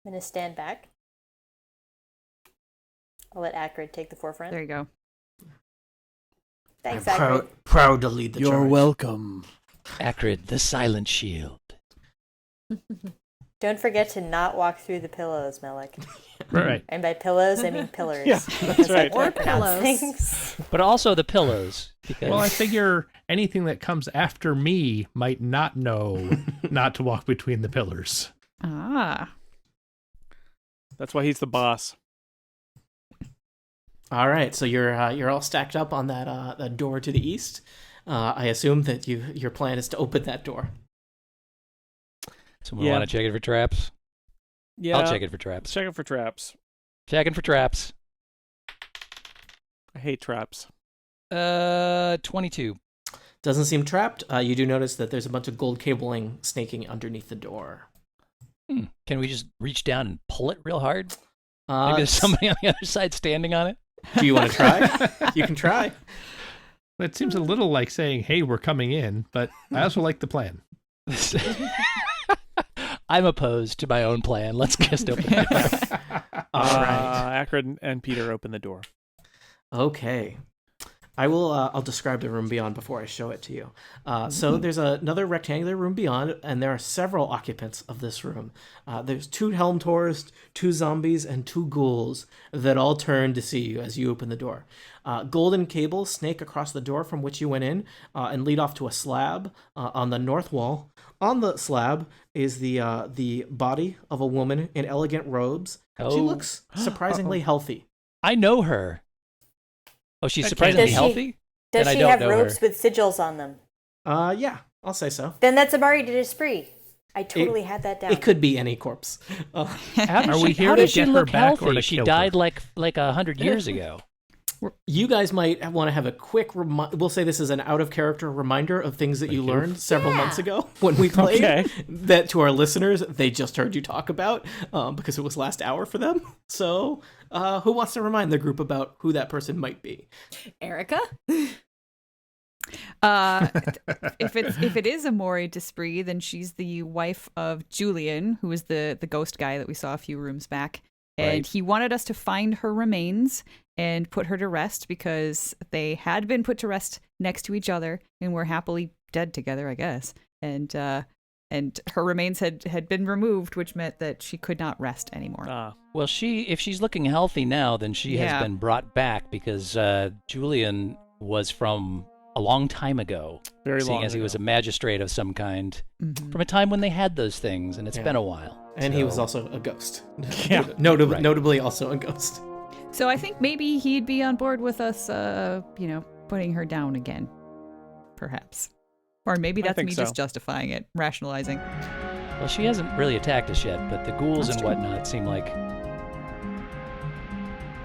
I'm gonna stand back. I'll let Acrid take the forefront. There you go. Thanks, I'm Acrid. proud to lead the charge. welcome. Acrid, the silent shield. Don't forget to not walk through the pillows, Melik. Right. And by pillows, I mean pillars. Yeah, that's right. Or Or pillows. things. But also the pillows. Because Well, I figure anything that comes after me might not know not to walk between the pillars. Ah. That's why he's the boss. All right, so you're all stacked up on that door to the east. I assume that your plan is to open that door. someone Yeah. want to check it for traps? Yeah. I'll check it for traps. Check it for traps. Checking for traps. I hate traps. 22. Doesn't seem trapped. You do notice that there's a bunch of gold cabling snaking underneath the door. Can we just reach down and pull it real hard? Uh, Maybe there's somebody on the other side standing on it. Do you want to try? You can try. It seems a little like saying, hey, we're coming in, but I also like the plan. I'm opposed to my own plan. Let's just open it. All right. Acrid and Peter open the door. Okay. I'll describe the room beyond before I show it to you. So there's another rectangular room beyond, and there are several occupants of this room. There's 2 helmed horrors, 2 zombies, and 2 ghouls that all turn to see you as you open the door. Golden cables snake across the door from which you went in and lead off to a slab on the north wall. On the slab is the body of a woman in elegant robes. Oh. She looks surprisingly healthy. I know her. Oh, she's Okay. surprisingly Does she- healthy? Does Then I she don't have know robes her. with sigils on them? Yeah, I'll say so. Then that's Amari de Despre. I totally had that down. It could be any corpse. How Are we here how to does she get her look back or healthy? to She kill died her? like 100 years ago. You guys might want to have a quick we'll say this is an out of character reminder of things that you learned several months ago when we played. Okay. That to our listeners, they just heard you talk about because it was last hour for them. So who wants to remind the group about who that person might be? Erica? If it is Amori Despre, then she's the wife of Julian, who is the ghost guy that we saw a few rooms back. And Right. he wanted us to find her remains and put her to rest because they had been put to rest next to each other and were happily dead together, I guess. And her remains had been removed, which meant that she could not rest anymore. Well, if she's looking healthy now, then she Yeah. has been brought back because Julian was from a long time ago. Very seeing long as he ago. was a magistrate of some kind Mhm. from a time when they had those things, and it's Yeah. been a while. And he So- was also a ghost. Yeah. Notably also a ghost. So I think maybe he'd be on board with us, putting her down again, perhaps. Or maybe I that's think me so. just justifying it, rationalizing. Well, she hasn't really attacked us yet, but the ghouls That's and true. whatnot seem like.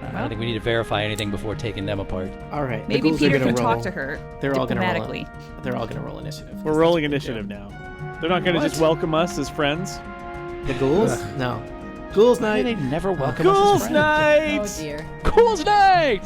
I Well. don't think we need to verify anything before taking them apart. All right. the Maybe ghouls are Peter gonna can roll. talk to her They're all gonna roll. diplomatically. They're all gonna roll initiative. We're rolling initiative now. They're not going to What? just welcome us as friends. The ghouls? No. Ghouls Why do night. they never welcome us Ghouls as friends? night! Oh dear. Ghouls night!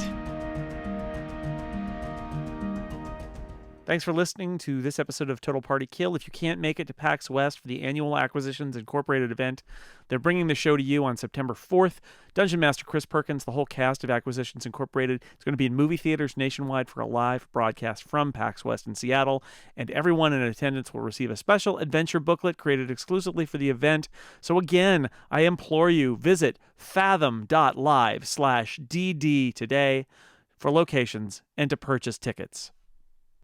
Thanks for listening to this episode of Total Party Kill. If you can't make it to PAX West for the annual Acquisitions Incorporated event, they're bringing the show to you on September 4th. Dungeon Master Chris Perkins, the whole cast of Acquisitions Incorporated, is going to be in movie theaters nationwide for a live broadcast from PAX West in Seattle, and everyone in attendance will receive a special adventure booklet created exclusively for the event. So again, I implore you, visit fathom.live/DD today for locations and to purchase tickets.